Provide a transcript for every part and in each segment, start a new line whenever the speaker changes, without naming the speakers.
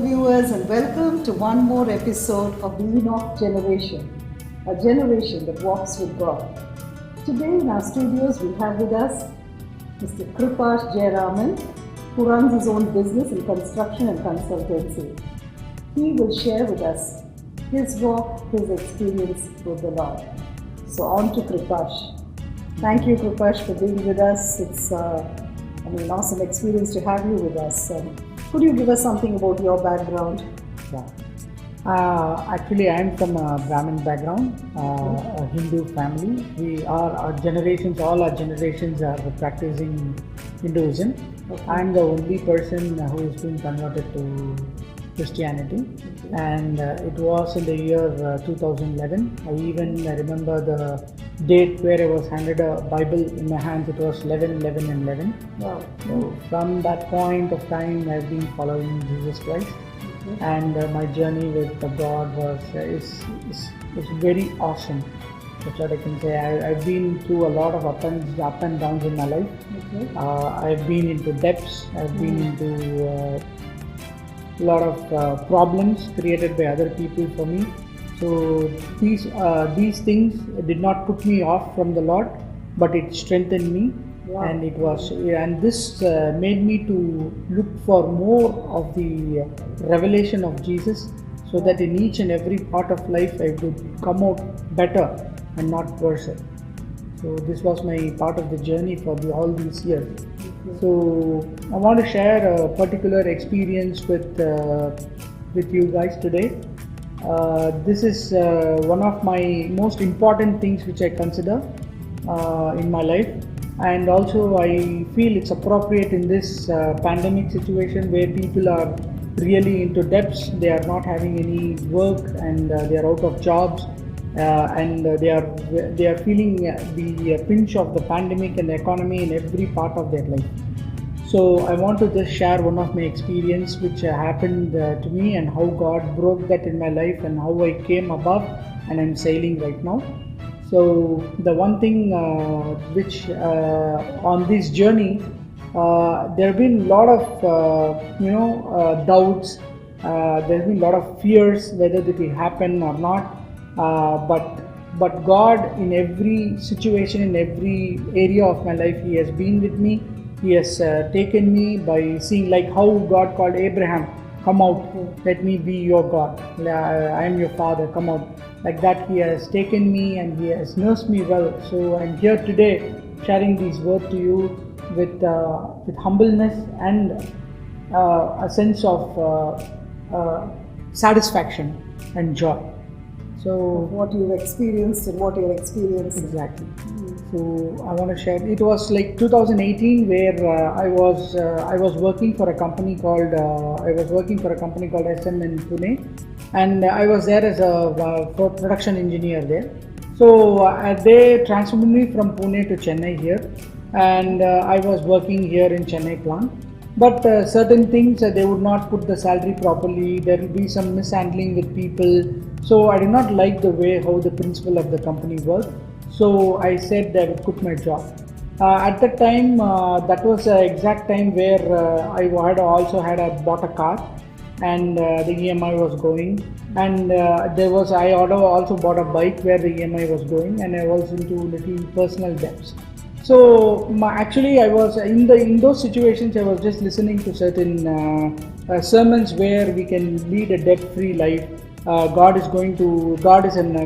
viewers, and welcome to one more episode of the Enoch Generation, a generation that walks with God. Today in our studios we have with us Mr. Kripash Jayaraman, who runs his own business in construction and consultancy. He will share with us his walk, his experience with the Lord. So on to Kripash. Thank you, Kripash, for being with us. It's an awesome experience to have you with us. Could you give us something about your background?
Yeah. Actually, I am from a Brahmin background, a Hindu family. All our generations are practicing Hinduism.
Okay.
I am the only person who has been converted to Christianity, and it was in the year 2011. I even remember the date where I was handed a Bible in my hands. It was 11/11/11.
Wow.
So from that point of time, I've been following Jesus Christ, and my journey with God is very awesome. That's what I can say. I've been through a lot of up and downs in my life.
Okay.
I've been into debts. I've been into a lot of problems created by other people for me. So these things did not put me off from the Lord, but it strengthened me.
Wow.
And this made me to look for more of the revelation of Jesus, so that in each and every part of life I would come out better and not worse. So this was my part of the journey for all these years. So I want to share a particular experience with you guys today. This is one of my most important things which I consider in my life, and also I feel it's appropriate in this pandemic situation where people are really into debts. They are not having any work, and they are out of jobs, and they are feeling the pinch of the pandemic and the economy in every part of their life. So I want to just share one of my experience which happened to me, and how God broke that in my life, and how I came above and I'm sailing right now. So the one thing which on this journey, there have been a lot of doubts. There have been a lot of fears whether it will happen or not. But God, in every situation, in every area of my life, He has been with me. He has taken me by seeing, like how God called Abraham, come out, let me be your God, I am your father, come out. Like that, He has taken me and He has nursed me well. So I'm here today sharing these words to you with humbleness and a sense of satisfaction and joy. So
What you've experienced and what you're experiencing.
exactly. So I want to share. It was like 2018 where I was working for a company called SM in Pune, and I was there as a production engineer there. So they transferred me from Pune to Chennai here, and I was working here in Chennai plant. But certain things they would not put the salary properly. There will be some mishandling with people. So I did not like the way how the principal of the company worked. So I said that I would quit my job. At that time, that was the exact time where I had bought a car, and the EMI was going. And I also bought a bike where the EMI was going, and I was into little personal debts. So actually, I was in those situations. I was just listening to certain sermons where we can lead a debt-free life. God is a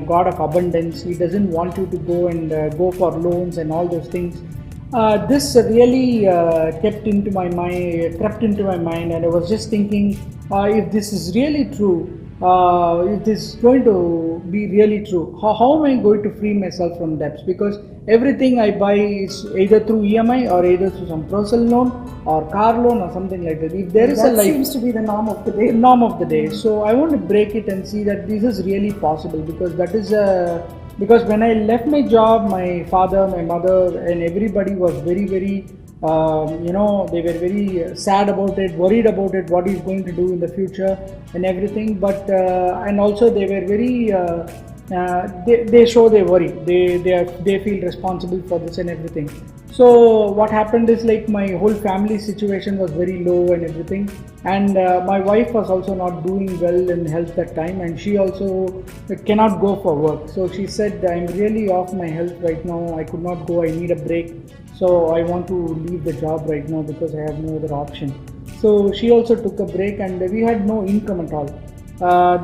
God of abundance. He doesn't want you to go and go for loans and all those things. This really crept into my mind, and I was just thinking, if this is really true, if this is going to be really true, how am I going to free myself from debts? Because everything I buy is either through EMI or either through some personal loan or car loan or something like that. If there is a life,
seems to be the norm of the day.
So I want to break it and see that this is really possible, because because when I left my job, my father, my mother, and everybody was very, very they were very sad about it, worried about it, what he's going to do in the future and everything. But and also they were very they show their worry. They feel responsible for this and everything. So what happened is like my whole family situation was very low and everything, and my wife was also not doing well in health that time, and she also cannot go for work. So she said, I'm really off my health right now, I could not go, I need a break, so I want to leave the job right now because I have no other option. So she also took a break, and we had no income at all.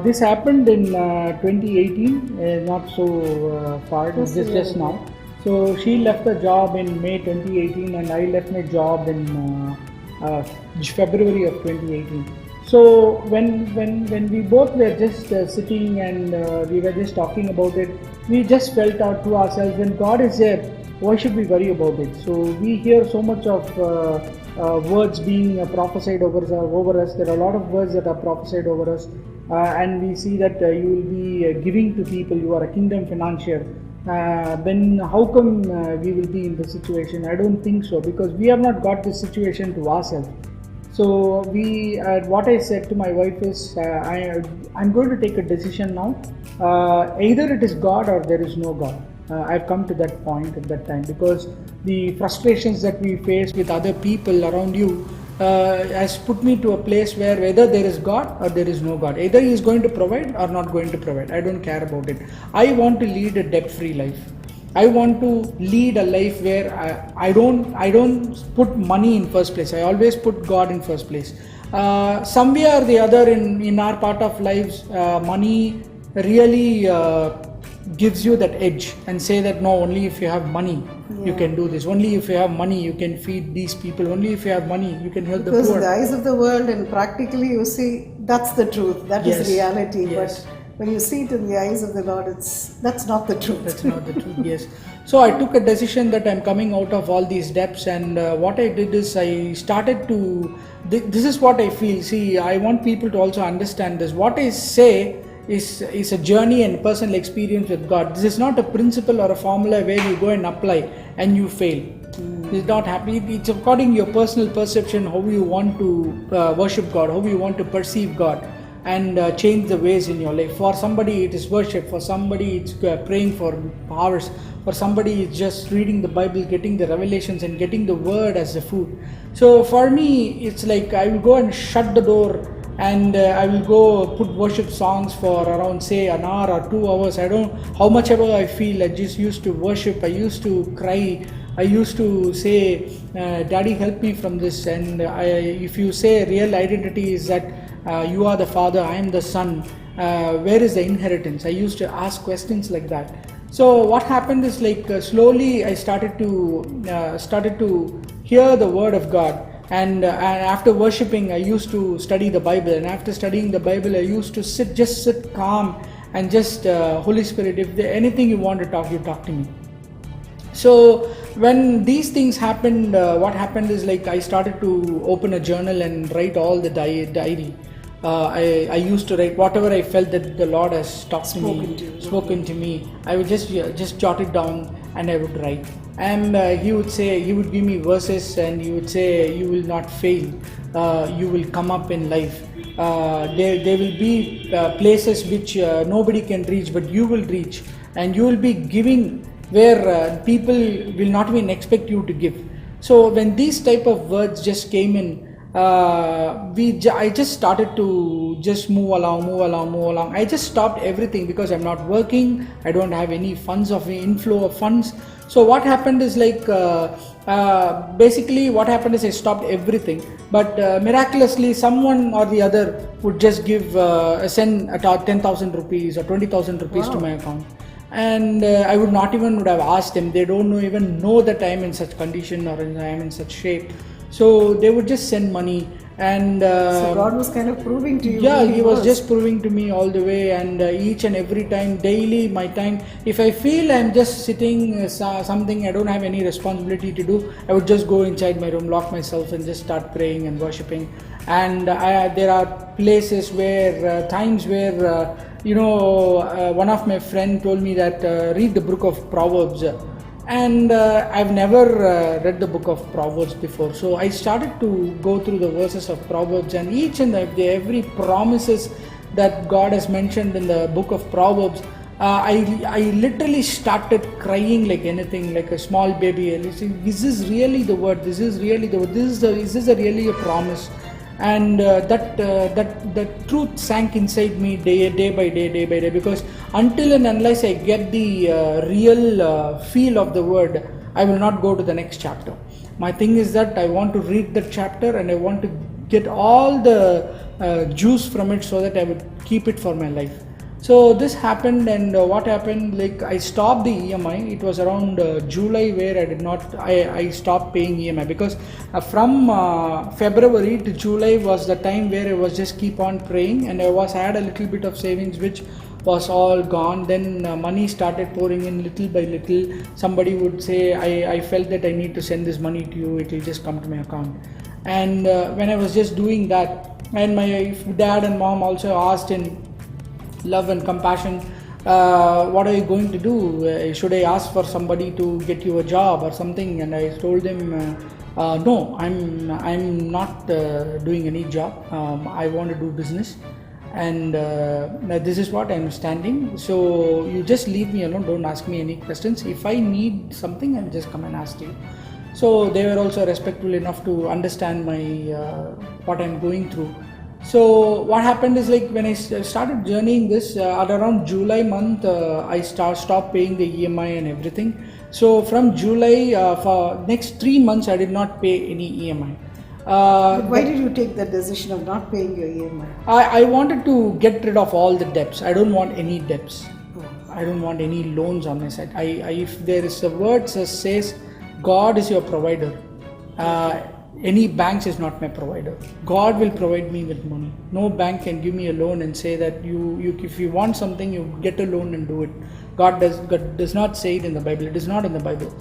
This happened in 2018, not so far, just now. So she left the job in May 2018, and I left my job in February of 2018. So when we both were just sitting and we were just talking about it, we just felt out to ourselves, when God is there, why should we worry about it? So we hear so much of words being prophesied over us. There are a lot of words that are prophesied over us, and we see that you will be giving to people. You are a kingdom financier. Then how come we will be in this situation? I don't think so, because we have not got this situation to ourselves. So what I said to my wife is, I'm going to take a decision now. Either it is God or there is no God. I've come to that point at that time, because the frustrations that we face with other people around you has put me to a place where whether there is God or there is no God, either He is going to provide or not going to provide, I don't care about it. I want to lead a debt-free life. I want to lead a life where I don't put money in first place. I always put God in first place. Somewhere or the other in our part of lives, money really gives you that edge and say that no, only if you have money you can do this, only if you have money you can feed these people, only if you have money you can help the poor.
Because in the eyes of the world and practically you see that's the truth, that is reality.
Yes.
But when you see it in the eyes of the Lord, that's not the truth.
That's not the truth. Yes. So I took a decision that I'm coming out of all these debts, and what I did is I started to. This is what I feel. See, I want people to also understand this. What I say is a journey and personal experience with God. This is not a principle or a formula where you go and apply and you fail. It's not happy. It's according to your personal perception, how you want to worship God, how you want to perceive God, and change the ways in your life. For somebody it is worship, for somebody it's praying for hours, for somebody it's just reading the Bible, getting the revelations and getting the word as a food. So for me it's like I will go and shut the door, and I will go put worship songs for around say an hour or 2 hours. I don't how much ever I feel. I just used to worship, I used to cry, I used to say Daddy help me from this. And if you say real identity is that you are the father, I am the son, where is the inheritance? I used to ask questions like that. So what happened is like slowly I started to hear the word of God. And after worshipping, I used to study the Bible, and after studying the Bible, I used to sit calm and just Holy Spirit, if there anything you want to talk, you talk to me. So when these things happened, what happened is like I started to open a journal and write all the diary. I used to write whatever I felt that the Lord has spoken to me. I would just jot it down and I would write. And he would give me verses, and he would say, you will not fail, you will come up in life. There will be places which nobody can reach, but you will reach, and you will be giving where people will not even expect you to give. So when these type of words just came in, I just started to just move along. I just stopped everything because I'm not working. I don't have any inflow of funds. So what happened is like basically what happened is I stopped everything. But miraculously, someone or the other would just send 10,000 rupees or 20,000 rupees to my account. And I would have asked them. They don't even know that I am in such condition or I am in such shape. So they would just send money, and
so God was kind of proving to you.
Yeah, He was just proving to me all the way, and each and every time, daily, my time. If I feel I'm just sitting something, I don't have any responsibility to do, I would just go inside my room, lock myself, and just start praying and worshipping. And there are places where times where one of my friend told me that read the book of Proverbs. And I've never read the book of Proverbs before, so I started to go through the verses of Proverbs, and each and every promises that God has mentioned in the book of Proverbs, I literally started crying like anything, like a small baby. And I said, this is really the word. This is really the word. This is really a promise. And that truth sank inside me day by day, because until and unless I get the real feel of the word, I will not go to the next chapter. My thing is that I want to read that chapter and I want to get all the juice from it so that I would keep it for my life. So this happened, and what happened, like I stopped the EMI. It was around July where I stopped paying EMI, because from February to July was the time where I was just keep on praying, and I had a little bit of savings which was all gone. Then money started pouring in little by little. Somebody would say, I felt that I need to send this money to you, it will just come to my account. And when I was just doing that, and my dad and mom also asked in love and compassion, what are you going to do? Should I ask for somebody to get you a job or something? And I told them, no, I'm not doing any job. I want to do business, and this is what I'm standing. So you just leave me alone. Don't ask me any questions. If I need something, I'll just come and ask you. So they were also respectful enough to understand my what I'm going through. So what happened is, like when I started journeying this at around July month, I stopped paying the EMI and everything. So from July for next 3 months, I did not pay any EMI.
But why did you take the decision of not paying your EMI?
I wanted to get rid of all the debts. I don't want any debts. I don't want any loans on my side. If there is a word that says God is your provider, any banks is not my provider. God will provide me with money. No bank can give me a loan and say that you if you want something, you get a loan and do it. God does not say it in the Bible. It is not in the Bible.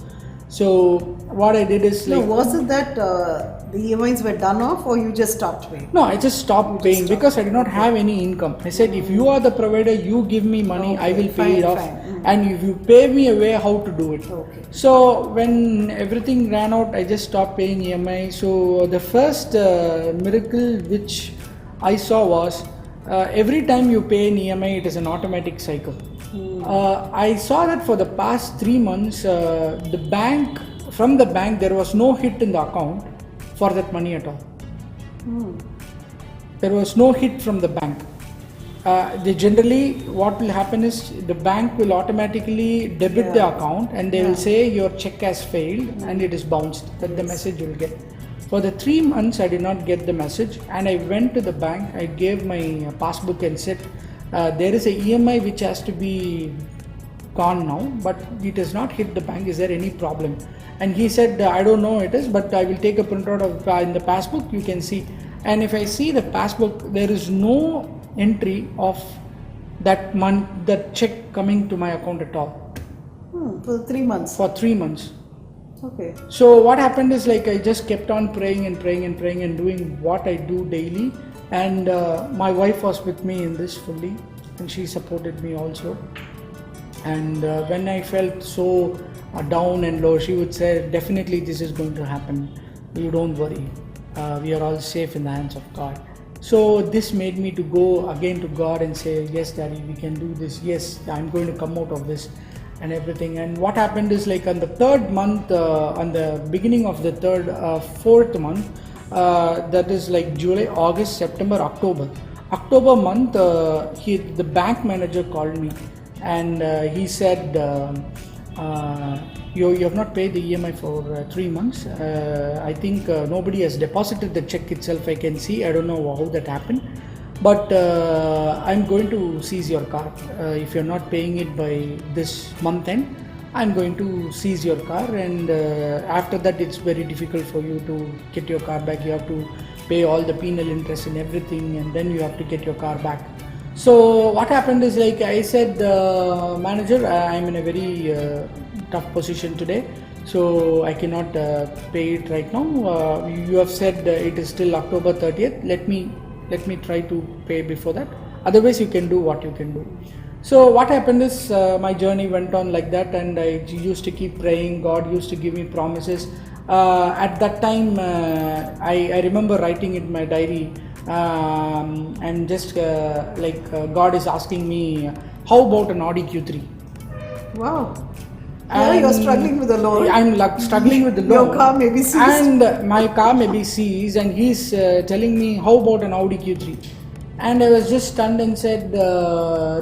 So what I did is, like,
was it that the EMIs were done off, or you just stopped paying?
No, I just stopped paying because I did not have any income. I said, if you are the provider, you give me money, I will pay it off. And if you pay me a way how to do it.
Okay.
So when everything ran out, I just stopped paying EMI. So the first miracle which I saw was, every time you pay an EMI, it is an automatic cycle. I saw that for the past 3 months, from the bank, there was no hit in the account for that money at all. There was no hit from the bank. They generally, what will happen is, the bank will automatically debit the account, and they will say your check has failed and it is bounced. That the message you will get. For the 3 months, I did not get the message, and I went to the bank. I gave my passbook and said, there is a EMI which has to be gone now, but it has not hit the bank. Is there any problem? And he said, I don't know it is, but I will take a printout of in the passbook, you can see. And if I see the passbook, there is no entry of that month, that check coming to my account at all.
For 3 months?
For 3 months.
Okay.
So what happened is, like, I just kept on praying and doing what I do daily. And my wife was with me in this fully, and she supported me also. And when I felt so down and low, she would say, definitely this is going to happen. You don't worry. We are all safe in the hands of God. So this made me to go again to God and say, yes, Daddy, we can do this. Yes, I'm going to come out of this and everything. And what happened is, like, on the 3rd month, on the beginning of the 4th month, that is like July, August, September, October. October month, the bank manager called me, and he said, you have not paid the EMI for 3 months. I think nobody has deposited the check itself, I can see. I don't know how that happened. But I'm going to seize your car. If you're not paying it by this month end, I'm going to seize your car, and after that it's very difficult for you to get your car back. You have to pay all the penal interest and everything, and then you have to get your car back. So what happened is, like I said, manager, I'm in a very tough position today, so I cannot pay it right now. You have said it is till October 30th. Let me try to pay before that. Otherwise you can do what you can do. So what happened is, my journey went on like that, and I used to keep praying. God used to give me promises. At that time, I remember writing in my diary, and just God is asking me, how about an Audi Q3?
Wow. Yeah, you're struggling with the loan.
I'm struggling with the loan.
Your car may be seized.
And my car may be seized, and he's telling me, how about an Audi Q3? And I was just stunned and said,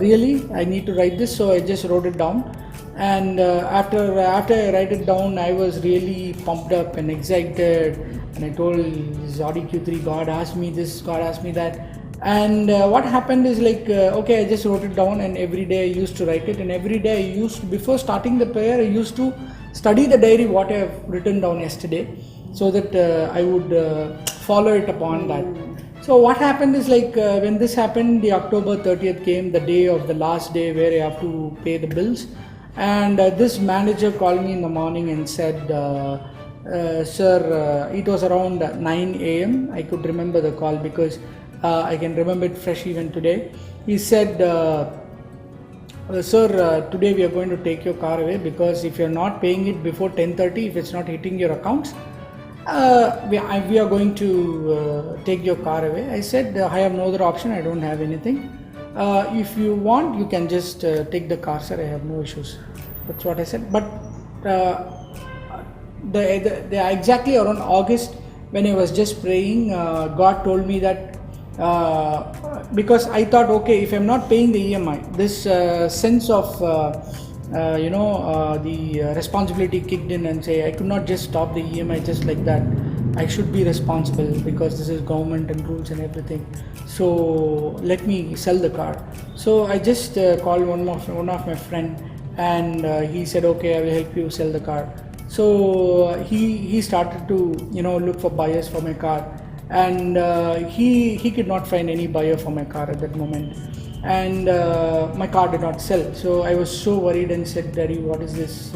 really? I need to write this? So I just wrote it down. And after I write it down, I was really pumped up and excited. And I told this Audi Q3, God asked me this, God asked me that. And what happened is like, okay, I just wrote it down, and every day I used to write it, and every day I used to, before starting the prayer, I used to study the diary what I have written down yesterday, so that I would follow it upon that. So what happened is like, when this happened, the October 30th came, the day of the last day where I have to pay the bills, and this manager called me in the morning and said, sir, it was around 9 a.m. I could remember the call because I can remember it fresh even today. He said, sir, today we are going to take your car away, because if you are not paying it before 10:30, if it's not hitting your accounts, we are going to take your car away. I said, I have no other option, I don't have anything. If you want, you can just take the car, sir, I have no issues. That's what I said. But the exactly around August, when I was just praying, God told me that, because I thought, okay, if I'm not paying the EMI, this sense of the responsibility kicked in and say, I could not just stop the EMI just like that. I should be responsible because this is government and rules and everything. So let me sell the car. So I just called one of my friend, and he said, okay, I will help you sell the car. So he started to look for buyers for my car, and he could not find any buyer for my car at that moment, and my car did not sell. So I was so worried and said, Daddy, what is this?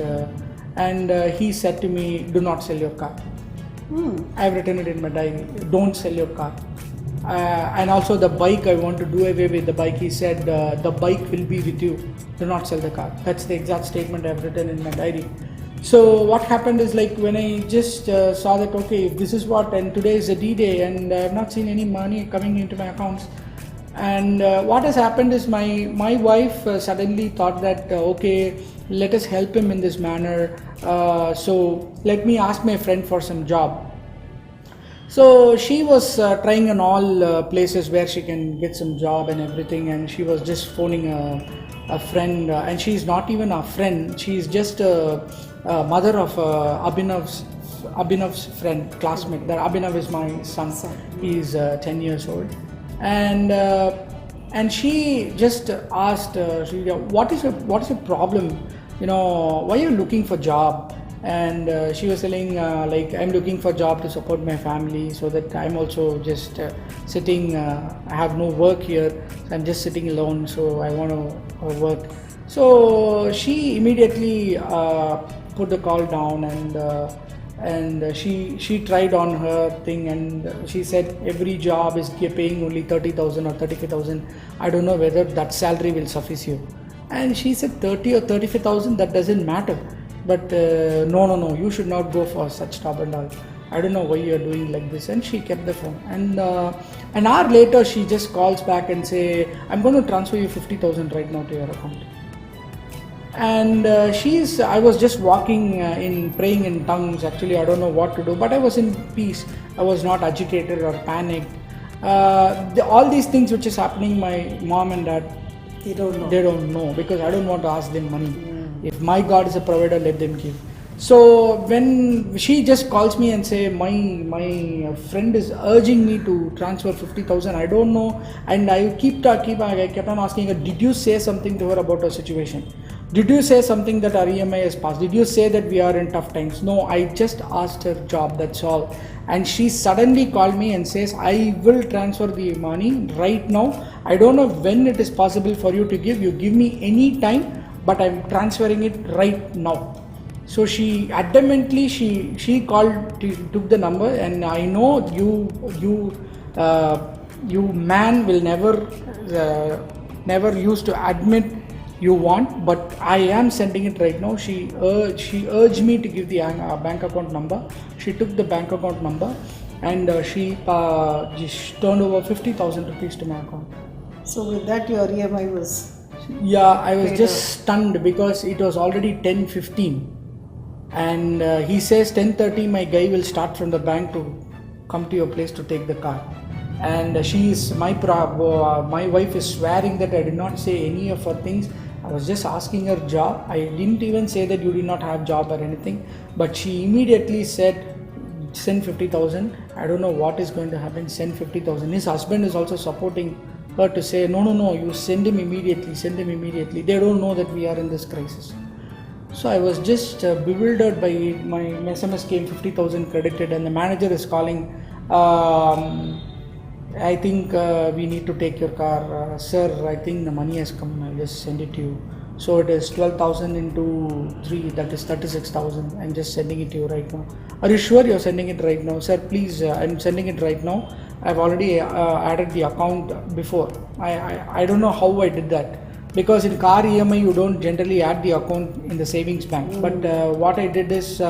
And he said to me, do not sell your car. I've written it in my diary, don't sell your car. And also the bike, I want to do away with the bike. He said, the bike will be with you, do not sell the car. That's the exact statement I've written in my diary. So what happened is like, when I just saw that, okay, if this is what, and today is a D-Day, and I have not seen any money coming into my accounts. And what has happened is my wife suddenly thought that, okay, let us help him in this manner. So let me ask my friend for some job. So she was trying in all places where she can get some job and everything, and she was just phoning a friend, and she's not even a friend, she's just a mother of Abhinav's friend, classmate. That Abhinav is my son. He's 10 years old, and she just asked, what is your problem? Why are you looking for job? And she was telling, like, I'm looking for job to support my family, so that I'm also just sitting. I have no work here, so I'm just sitting alone, so I want to work. So she immediately put the call down, and she tried on her thing, and she said every job is paying only 30,000 or 35,000. I don't know whether that salary will suffice you. And she said 30 or 35,000, that doesn't matter. But no, you should not go for such job and all. I don't know why you are doing like this. And she kept the phone. And an hour later, she just calls back and say, I'm going to transfer you 50,000 right now to your account. And I was just walking in praying in tongues. Actually, I don't know what to do, but I was in peace. I was not agitated or panicked. All these things which is happening, my mom and dad, they don't know, because I don't want to ask them money. If my God is a provider, let them give. So when she just calls me and say, my friend is urging me to transfer 50,000, I don't know, and I kept on asking her, did you say something to her about her situation? Did you say something that our EMI has passed? Did you say that we are in tough times? No, I just asked her job, that's all. And she suddenly called me and says, I will transfer the money right now. I don't know when it is possible for you to give. You give me any time, but I'm transferring it right now. So she adamantly, she called, took the number, and I know you man will never used to admit you want, but I am sending it right now. She urged me to give the bank account number. She took the bank account number, and she turned over 50,000 rupees to my account.
So with that, your EMI was
Yeah, I was
paid
just
off.
stunned because it was already 10:15, and he says 10:30 my guy will start from the bank to come to your place to take the car. And she is my wife is swearing that I did not say any of her things. I was just asking her job. I didn't even say that you did not have job or anything, but she immediately said send 50,000. I don't know what is going to happen. Send 50,000. His husband is also supporting her to say no, you send him immediately. They don't know that we are in this crisis. So I was just bewildered by my SMS came 50,000 credited, and the manager is calling. I think we need to take your car, sir. I think the money has come. I'll just send it to you. So it is 12,000 into 3, that is 36,000. I'm just sending it to you right now. Are you sure you're sending it right now, sir? Please, I'm sending it right now. I've already added the account before. I don't know how I did that, because in car EMI you don't generally add the account in the savings bank. But what I did is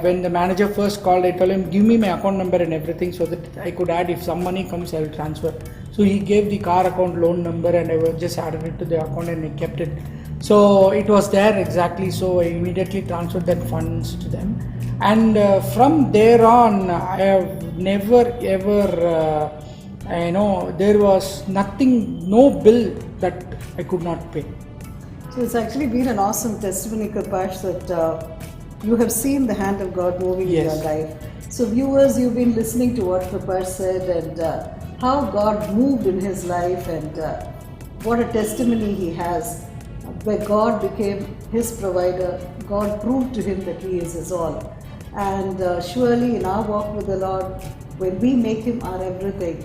when the manager first called, I told him give me my account number and everything so that I could add. If some money comes, I will transfer. So he gave the car account loan number, and I just added it to the account and I kept it. So it was there exactly. So I immediately transferred that funds to them, and from there on I have never ever there was nothing, no bill that I could not pay.
So it's actually been an awesome testimony, Kripash, that you have seen the hand of God moving in your
Yes.
life. So viewers, you've been listening to what Kripash said, and how God moved in his life, and what a testimony he has, where God became his provider. God proved to him that he is his all. And surely in our walk with the Lord, when we make him our everything,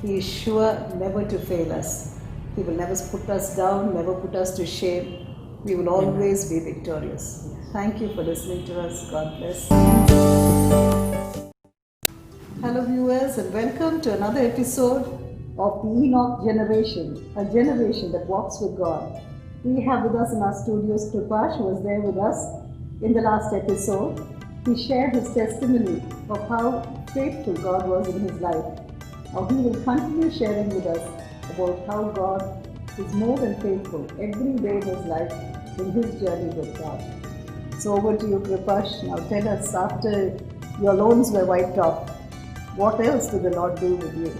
he is sure never to fail us. He will never put us down, never put us to shame. We will always be victorious. Thank you for listening to us. God bless. Hello viewers, and welcome to another episode of the Enoch generation, a generation that walks with God. We have with us in our studios Kripash, who was there with us in the last episode. He shared his testimony of how faithful God was in his life. Now he will continue sharing with us about how God is more than faithful every day in his life in his journey with God. So over to you, Kripash. Now tell us, after your loans were wiped off, what else did the Lord do with you?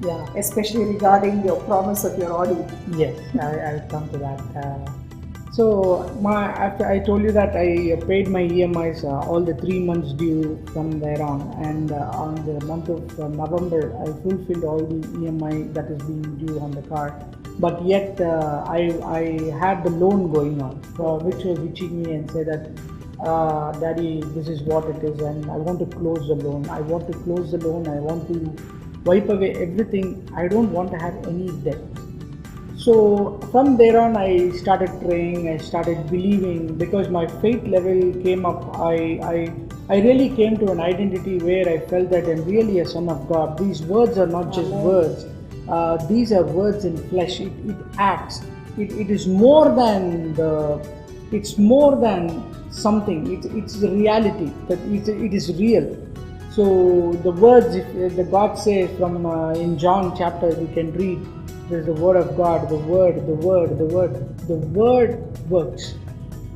Yeah.
Especially regarding your promise of your Audi.
Yes, I'll come to that. So after I told you that I paid my EMIs all the 3 months due from there on, and on the month of November I fulfilled all the EMI that is being due on the car. But yet I had the loan going on, which was reaching me and said that, Daddy, this is what it is, and I want to close the loan. I want to close the loan. I want to wipe away everything. I don't want to have any debt. So from there on, I started praying. I started believing, because my faith level came up. I really came to an identity where I felt that I'm really a son of God. These words are not just words. These are words in flesh. It acts. It is more than it's more than something. It's the reality that it is real. So the words, if the God says from in John chapter, we can read. There's the word of God. The word works.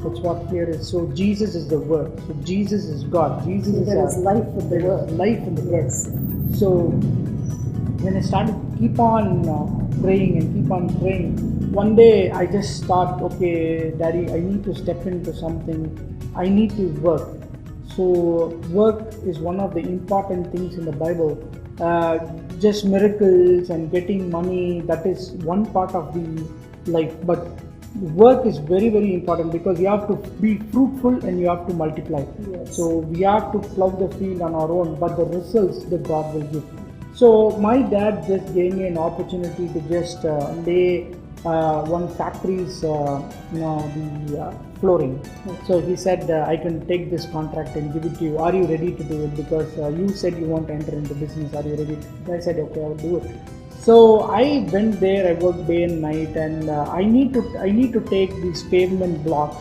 That's what here is. So Jesus is the word. So Jesus is God. Jesus is
There is life in the word.
Life in the word.
Yes.
So when I started keep on praying and keep on praying, one day I just thought, okay, Daddy, I need to step into something. I need to work. So work is one of the important things in the Bible. Just miracles and getting money, that is one part of the life. But work is very, very important, because you have to be fruitful and you have to multiply.
Yes.
So we have to plow the field on our own, but the results that God will give. So my dad just gave me an opportunity to just lay one factory's the flooring. So he said, I can take this contract and give it to you. Are you ready to do it? Because you said you want to enter into business. Are you ready? I said, okay, I'll do it. So I went there. I worked day and night, and I need to take these pavement blocks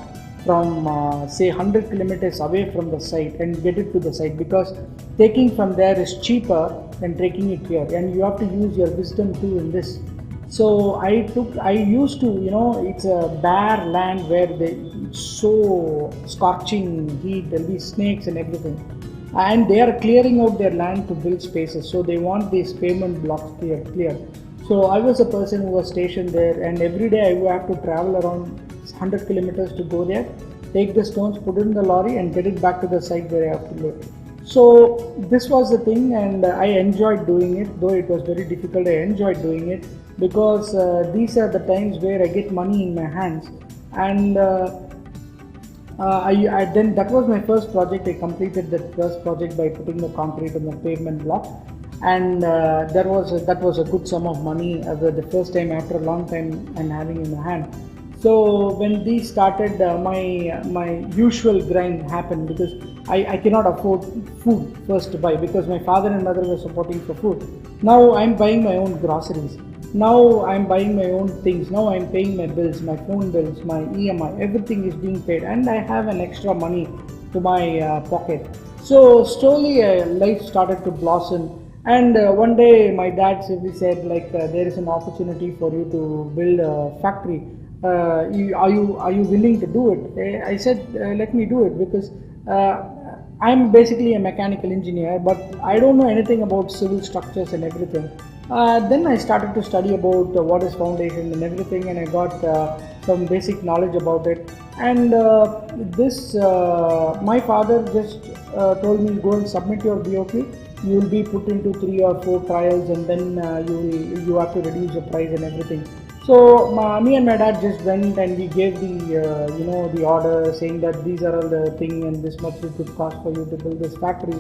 from say 100 kilometers away from the site and get it to the site, because taking from there is cheaper than taking it here, and you have to use your wisdom too in this. So I used to, it's a bare land where it's so scorching heat, there'll be snakes and everything. And they are clearing out their land to build spaces. So they want these pavement blocks cleared. So I was a person who was stationed there, and every day I would have to travel around 100 kilometers to go there, take the stones, put it in the lorry, and get it back to the site where I have to live. So this was the thing, and I enjoyed doing it, though it was very difficult. I enjoyed doing it because these are the times where I get money in my hands, and I then that was my first project. I completed that first project by putting the concrete in the pavement block, and that was a good sum of money. The first time after a long time I'm having in my hand. So when these started, my usual grind happened because I cannot afford food first to buy because my father and mother were supporting for food. Now I'm buying my own groceries. Now I'm buying my own things. Now I'm paying my bills, my phone bills, my EMI, everything is being paid, and I have an extra money to my pocket. So slowly life started to blossom. And one day my dad simply said, like, there is an opportunity for you to build a factory. Are you willing to do it? I said, let me do it because I'm basically a mechanical engineer, but I don't know anything about civil structures and everything. Then I started to study about what is foundation and everything, and I got some basic knowledge about it. And my father just told me, go and submit your BOQ. You will be put into 3 or 4 trials, and then you have to reduce the price and everything. So me and my dad just went and we gave the order saying that these are all the thing and this much it could cost for you to build this factory.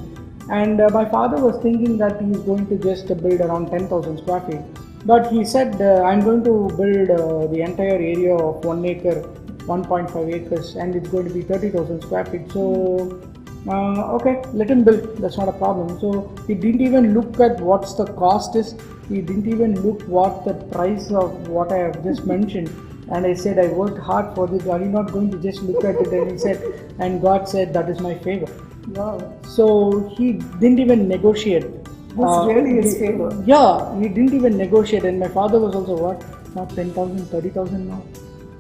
And my father was thinking that he is going to just build around 10,000 square feet. But he said, I'm going to build the entire area of 1 acre, 1.5 acres, and it's going to be 30,000 square feet. So okay, let him build, that's not a problem. So he didn't even look at what's the cost is. He didn't even look what the price of what I have just mentioned. And I said, I worked hard for this. Are you not going to just look at it? And he said, and God said, that is my favor.
Wow.
So he didn't even negotiate.
That's really his favor.
Yeah, he didn't even negotiate. And my father was also what? Not 10,000, 30,000 now.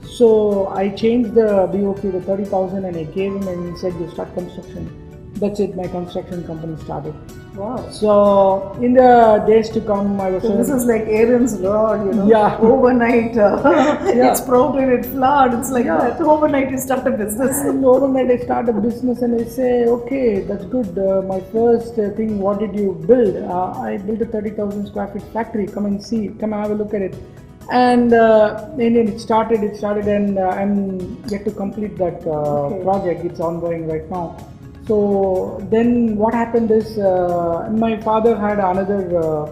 So I changed the BOQ to 30,000 and I gave him, and he said, you start construction. That's it, my construction company started.
Wow.
So in the days to come, I was.
So this is like Aaron's rod,
Yeah.
Overnight,
Yeah.
it sprouted, it flowered. It's like that. Overnight, you start a business.
And overnight I start a business and I say, okay, that's good. My first thing, what did you build? I built a 30,000 square feet factory. Come and see, come and have a look at it. And then it started, and I'm yet to complete that project. It's ongoing right now. So then what happened is, my father had another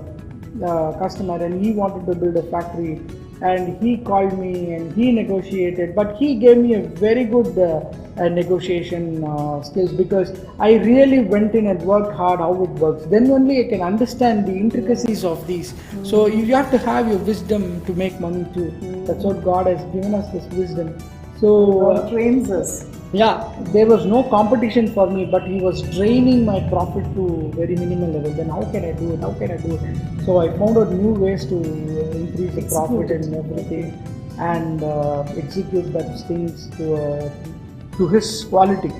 customer and he wanted to build a factory, and he called me and he negotiated, but he gave me a very good negotiation skills, because I really went in and worked hard how it works. Then only I can understand the intricacies of these. So you have to have your wisdom to make money too. That's what God has given us, this wisdom. So
God trains us.
yeah, there was no competition for me, but he was draining my profit to very minimal level. Then how can I do it? How can I do it? So I found out new ways to increase the profit and everything, and execute that things to his quality.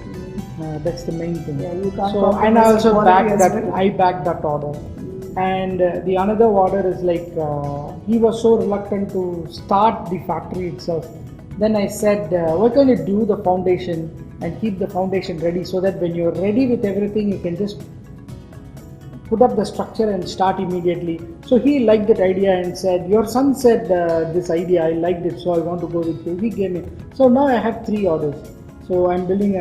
That's the main thing.
Yeah, you can't
so, and I
compromise
also
on
backed
quality
that.
as well.
I backed that order. And the another order is like he was so reluctant to start the factory itself. Then I said, why can't you do the foundation and keep the foundation ready, so that when you're ready with everything, you can just put up the structure and start immediately. So he liked that idea and said, your son said this idea, I liked it, so I want to go with you. He gave me. So now I have 3 orders. So I'm building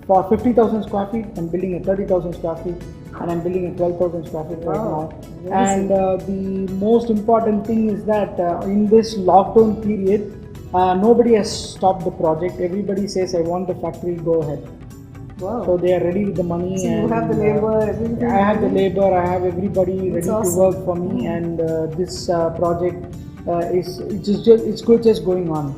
for 50,000 square feet, I'm building a 30,000 square feet, and I'm building a 12,000 square feet right now. And the most important thing is that in this lockdown period, nobody has stopped the project. Everybody says, I want the factory, go ahead.
Wow.
So they are ready with the money.
So
and
you have the labor, everything.
I have the labor, I have everybody ready
awesome.
to work for me, and this project it's just going on.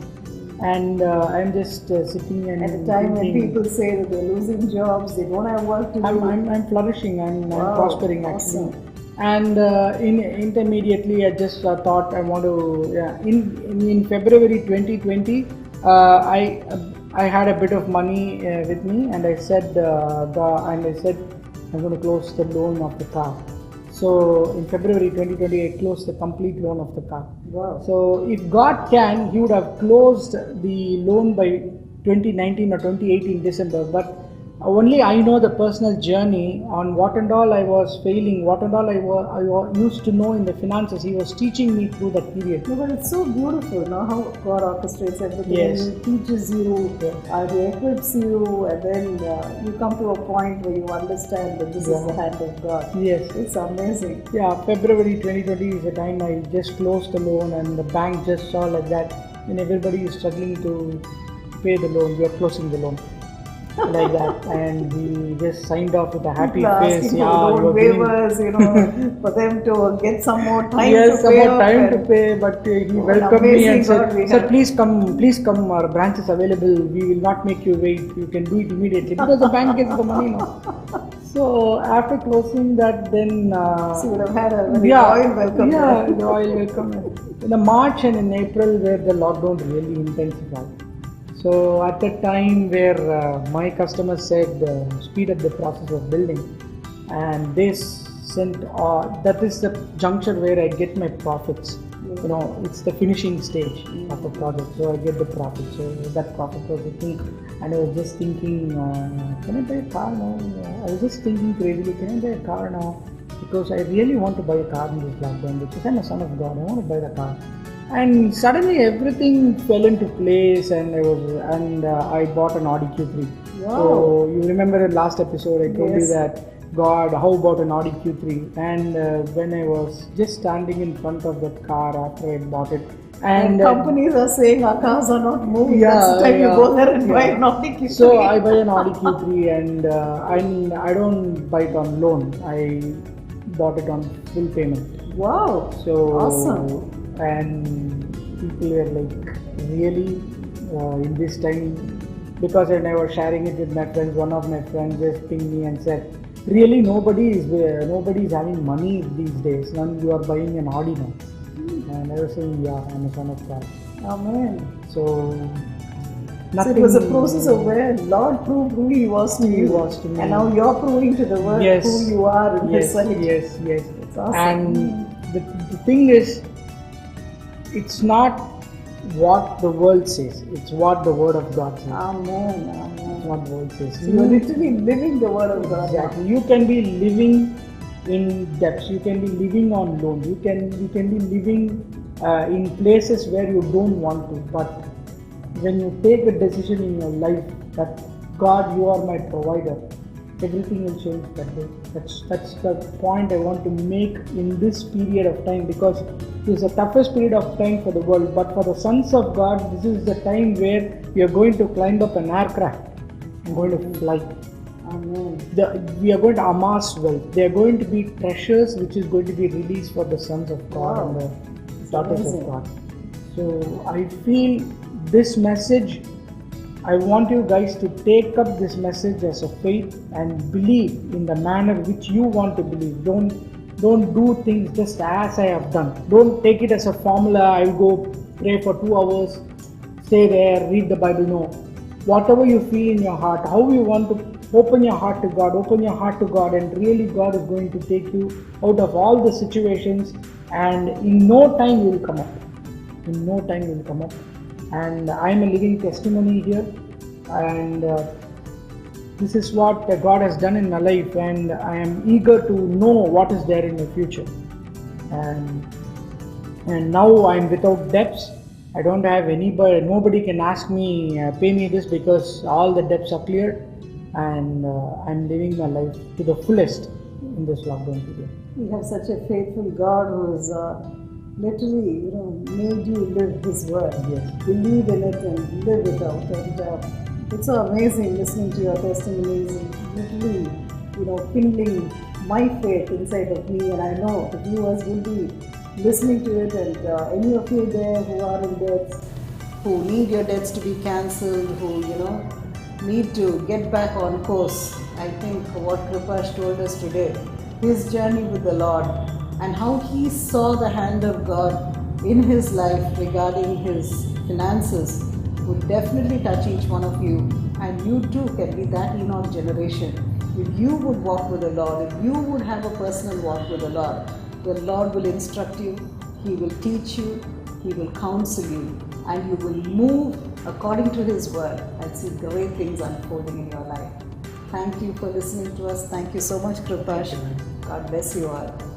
And I'm just sitting and
At a time when
thinking,
people say that they're losing jobs, they don't have work to do.
I'm flourishing, I'm
Wow,
prospering
awesome.
actually. And in intermediately I just thought I want to, yeah, in February 2020, I had a bit of money with me, and I said I'm going to close the loan of the car. So in February 2020 I closed the complete loan of the car.
Wow.
So if God can, He would have closed the loan by 2019 or 2018 December, but only I know the personal journey on what and all I was failing, what and all I used to know in the finances. He was teaching me through that period.
No, but it's so beautiful, no? How God orchestrates everything.
Yes.
He teaches you, He equips you, and then you come to a point where you understand that this is the hand of God.
Yes.
It's amazing.
Yeah, February 2020 is the time I just closed the loan, and the bank just saw like that, and everybody is struggling to pay the loan. We are closing the loan. Like that, and we just signed off with a happy
People
face.
asking
Yeah,
for
you
loan
are doing-
waivers, for them to get some more time
yes,
to
some
pay
more
off
time
and-
to pay, but he
Oh,
welcomed me
amazing
and
God we
said, "Sir,
have."
please come. Our branch is available. We will not make you wait. You can do it immediately because the bank gets the money now." So after closing that, then
So you would have had a very royal welcome.
Yeah,
there.
royal welcome. In the March and in April, where the lockdown really intensified. So at that time where my customers said speed up the process of building, and they sent that is the juncture where I get my profits. You know, it's the finishing stage of the project, so I get the profit. So that profit was with me, and I was just thinking, can I buy a car now? I was just thinking crazily, can I buy a car now? Because I really want to buy a car in this lockdown because I'm a son of God. I want to buy the car. And suddenly everything fell into place, and I bought an Audi Q3.
Wow.
So you remember the last episode I told you
Yes.
that, God, how about an Audi Q3? And when I was just standing in front of that car after I bought it,
And companies are saying our cars are not moving.
Yeah,
That's the time you
yeah,
go there and buy
yeah.
an Audi Q3.
So I buy an Audi Q3, and I don't buy it on loan. I bought it on full payment.
Wow.
So
Awesome.
and people were like, really, in this time, because when I was sharing it with my friends, one of my friends just pinged me and said, really, nobody is having money these days. None, you are buying an Audi now. And I was saying, yeah, I'm a son of God.
Amen.
So
So
nothing.
it was a process of where Lord proved who He was to
He
you.
was to me.
And now you're proving to the world
Yes.
who you are in His
Yes,
sight.
yes, yes.
It's awesome.
And the thing is, it's not what the world says, it's what the Word of God says.
Amen.
It's
Amen.
what the Word says.
So you're literally living the Word of God.
Exactly. You can be living in debts. You can be living on loan. You can be living in places where you don't want to. But when you take a decision in your life that God, you are my provider, everything will change that day. That's the point I want to make in this period of time, because this is the toughest period of time for the world. But for the sons of God, this is the time where we are going to climb up an aircraft and going to fly.
Amen.
We are going to amass wealth. There are going to be treasures which is going to be released for the sons of God
Wow.
and the daughters
amazing.
of God. So I feel this message, I want you guys to take up this message as a faith and believe in the manner which you want to believe. Don't do things just as I have done. Don't take it as a formula. I'll go pray for 2 hours, stay there, read the Bible. No. Whatever you feel in your heart, how you want to open your heart to God, and really God is going to take you out of all the situations, and in no time you will come up. In no time you will come up. And I am a living testimony here, and this is what God has done in my life, and I am eager to know what is there in the future. And now I am without debts. I don't have anybody. Nobody can ask me pay me this, because all the debts are cleared, and I'm living my life to the fullest in this lockdown period.
We have such a faithful God who has literally, made you live His word.
Yes.
Believe in it and live it out. And it's so amazing listening to your testimonies and literally, kindling my faith inside of me. And I know the viewers will be listening to it, and any of you there who are in debts, who need your debts to be cancelled, who need to get back on course. I think what Kripash told us today his journey with the Lord and how he saw the hand of God in his life regarding his finances would definitely touch each one of you, and you too can be that Enoch generation. If you would walk with the Lord, if you would have a personal walk with the Lord will instruct you, He will teach you, He will counsel you, and you will move according to His word and see great things unfolding in your life. Thank you for listening to us. Thank you so much, Kripash. God bless you all.